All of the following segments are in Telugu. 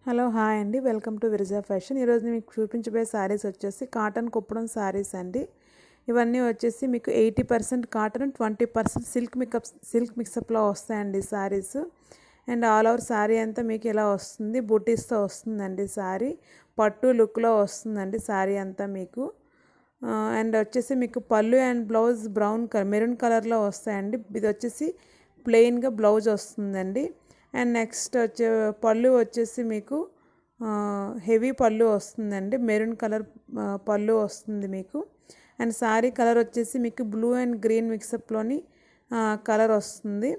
హలో హాయ్ అండి, వెల్కమ్ టు విరజా ఫ్యాషన్. ఈరోజు మీకు చూపించబోయే శారీస్ వచ్చేసి కాటన్ కుప్పడం శారీస్ అండి. ఇవన్నీ వచ్చేసి మీకు 80% కాటన్, 20% సిల్క్ మిక్సప్లో వస్తాయండి saris. And all over sari అంతా మీకు ఇలా వస్తుంది, బూటీస్తో వస్తుందండి. శారీ పట్టు లుక్లో వస్తుందండి శారీ అంతా మీకు. అండ్ వచ్చేసి మీకు పళ్ళు అండ్ బ్లౌజ్ మెరూన్ కలర్లో వస్తాయండి. ఇది వచ్చేసి ప్లెయిన్గా బ్లౌజ్ వస్తుందండి. అండ్ నెక్స్ట్ పళ్ళు వచ్చేసి మీకు హెవీ పళ్ళు వస్తుందండి, మెరూన్ కలర్ పళ్ళు వస్తుంది మీకు. అండ్ శారీ కలర్ వచ్చేసి మీకు బ్లూ అండ్ గ్రీన్ మిక్సప్లోని కలర్ వస్తుంది.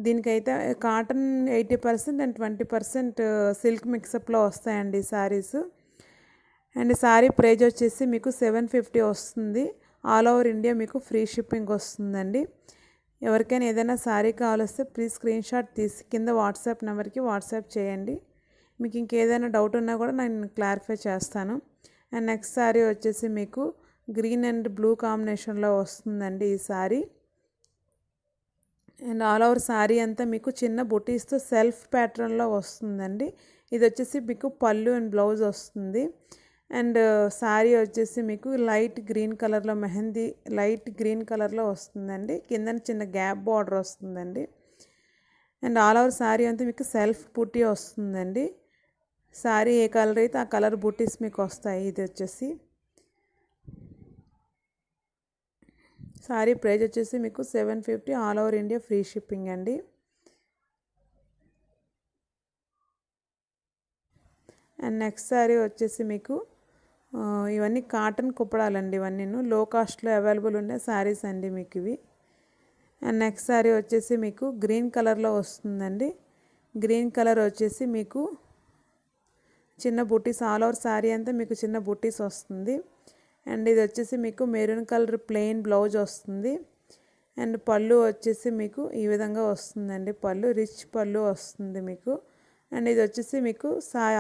దీనికైతే కాటన్ 80% అండ్ 20% సిల్క్ మిక్సప్లో వస్తాయండి శారీస్. అండ్ శారీ ప్రైజ్ వచ్చేసి మీకు 750 వస్తుంది. ఆల్ ఓవర్ ఇండియా మీకు ఫ్రీ షిప్పింగ్ వస్తుందండి. ఎవరికైనా ఏదైనా శారీ కావాలిస్తే ప్లీజ్ స్క్రీన్ షాట్ తీసి కింద వాట్సాప్ నెంబర్కి వాట్సాప్ చేయండి. మీకు ఇంకేదైనా డౌట్ ఉన్నా కూడా నేను క్లారిఫై చేస్తాను. అండ్ నెక్స్ట్ శారీ వచ్చేసి మీకు గ్రీన్ అండ్ బ్లూ కాంబినేషన్లో వస్తుందండి ఈ sari. And all over sari అంతా మీకు చిన్న బుటీస్తో సెల్ఫ్ ప్యాటర్న్లో వస్తుందండి. ఇది వచ్చేసి మీకు పళ్ళు అండ్ బ్లౌజ్ వస్తుంది. అండ్ శారీ వచ్చేసి మీకు లైట్ గ్రీన్ కలర్లో లైట్ గ్రీన్ కలర్లో వస్తుందండి. కింద చిన్న గ్యాప్ బార్డర్ వస్తుందండి. అండ్ ఆల్ ఓవర్ శారీ అంతా మీకు సెల్ఫ్ బూటీ వస్తుందండి. శారీ ఏ కలర్ అయితే ఆ కలర్ బూటీస్ మీకు వస్తాయి. ఇది వచ్చేసి శారీ ప్రైస్ వచ్చేసి మీకు 750, all over India free shipping అండి. అండ్ నెక్స్ట్ శారీ వచ్చేసి మీకు ఇవన్నీ కాటన్ కుప్పడాలండి. ఇవన్నీ లో కాస్ట్లో అవైలబుల్ ఉండే శారీస్ అండి మీకు ఇవి. అండ్ నెక్స్ట్ శారీ వచ్చేసి మీకు గ్రీన్ కలర్లో వస్తుందండి. గ్రీన్ కలర్ వచ్చేసి మీకు చిన్న బుటీస్, ఆల్ ఓవర్ శారీ అంతా మీకు చిన్న బుటీస్ వస్తుంది. అండ్ ఇది వచ్చేసి మీకు మెరూన్ కలర్ ప్లెయిన్ బ్లౌజ్ వస్తుంది. అండ్ పళ్ళు వచ్చేసి మీకు ఈ విధంగా వస్తుందండి. పళ్ళు రిచ్ పళ్ళు వస్తుంది మీకు. అండ్ ఇది వచ్చేసి మీకు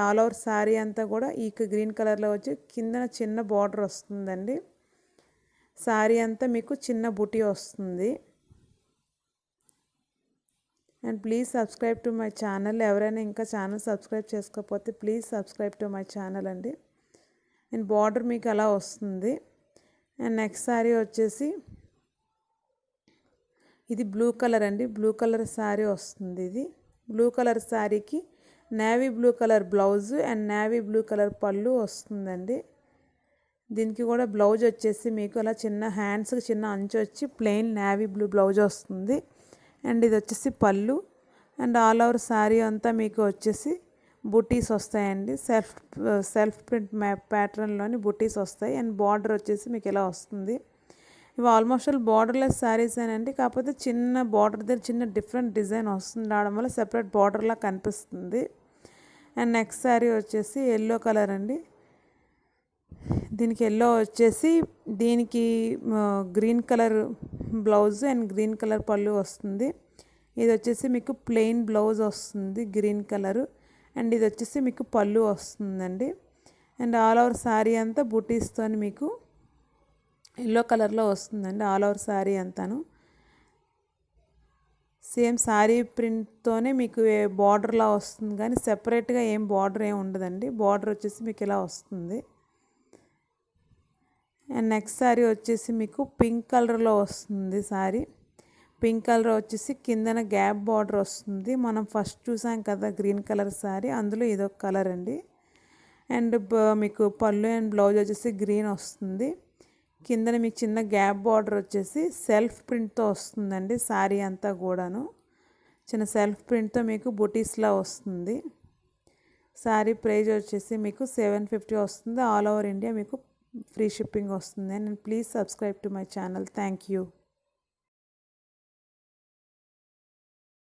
ఆల్ ఓవర్ శారీ అంతా కూడా ఈ గ్రీన్ కలర్లో వచ్చి కింద చిన్న బార్డర్ వస్తుందండి. శారీ అంతా మీకు చిన్న బుటీ వస్తుంది. And please subscribe to my channel. ఎవరైనా ఇంకా ఛానల్ సబ్స్క్రైబ్ చేసుకోకపోతే please subscribe to my channel అండి. అండ్ బార్డర్ మీకు అలా వస్తుంది. అండ్ నెక్స్ట్ శారీ వచ్చేసి ఇది బ్లూ కలర్ అండి. బ్లూ కలర్ శారీ వస్తుంది. ఇది బ్లూ కలర్ శారీకి navy blue colour blouse and navy blue colour పళ్ళు వస్తుందండి. దీనికి కూడా బ్లౌజ్ వచ్చేసి మీకు అలా చిన్న హ్యాండ్స్కి చిన్న అంచు వచ్చి ప్లెయిన్ నేవీ బ్లూ బ్లౌజ్ వస్తుంది. అండ్ ఇది వచ్చేసి పళ్ళు. అండ్ ఆల్ ఓవర్ శారీ అంతా మీకు వచ్చేసి బుటీస్ వస్తాయండి. సెల్ఫ్ ప్రింట్ ప్యాటర్న్లోని బుటీస్ వస్తాయి. అండ్ బార్డర్ వచ్చేసి మీకు ఇలా వస్తుంది. ఇవి ఆల్మోస్ట్ ఆల్ బార్డర్లెస్ శారీస్ అండి. కాకపోతే చిన్న బార్డర్ దగ్గర చిన్న డిఫరెంట్ డిజైన్ వస్తుంది, రావడం వల్ల సెపరేట్ బార్డర్లా కనిపిస్తుంది. అండ్ నెక్స్ట్ శారీ వచ్చేసి ఎల్లో కలర్ అండి. దీనికి ఎల్లో వచ్చేసి దీనికి green colour blouse and green colour పళ్ళు వస్తుంది. ఇది వచ్చేసి మీకు ప్లెయిన్ బ్లౌజ్ వస్తుంది గ్రీన్ కలరు. అండ్ ఇది వచ్చేసి మీకు పళ్ళు వస్తుందండి. అండ్ ఆల్ ఓవర్ శారీ అంతా బూటీస్తో మీకు ఎల్లో కలర్లో వస్తుందండి. ఆల్ ఓవర్ శారీ అంతాను సేమ్ శారీ ప్రింట్తోనే మీకు బార్డర్లా వస్తుంది, కానీ సెపరేట్గా ఏం బార్డర్ ఏమి ఉండదండి. బార్డర్ వచ్చేసి మీకు ఇలా వస్తుంది. అండ్ నెక్స్ట్ శారీ వచ్చేసి మీకు పింక్ కలర్లో వస్తుంది. శారీ పింక్ కలర్ వచ్చేసి కిందన గ్యాప్ బార్డర్ వస్తుంది. మనం ఫస్ట్ చూసాం కదా గ్రీన్ కలర్ శారీ, అందులో ఇదొక కలర్ అండి. అండ్ మీకు పళ్ళు అండ్ బ్లౌజ్ వచ్చేసి గ్రీన్ వస్తుంది. కిందన మీకు చిన్న గ్యాప్ బార్డర్ వచ్చేసి సెల్ఫ్ ప్రింట్తో వస్తుందండి. శారీ అంతా కూడాను చిన్న సెల్ఫ్ ప్రింట్తో మీకు బుటీస్లా వస్తుంది. శారీ ప్రైజ్ వచ్చేసి మీకు 750 వస్తుంది. ఆల్ ఓవర్ ఇండియా మీకు ఫ్రీ షిప్పింగ్ వస్తుంది. And please subscribe to my channel. Thank you.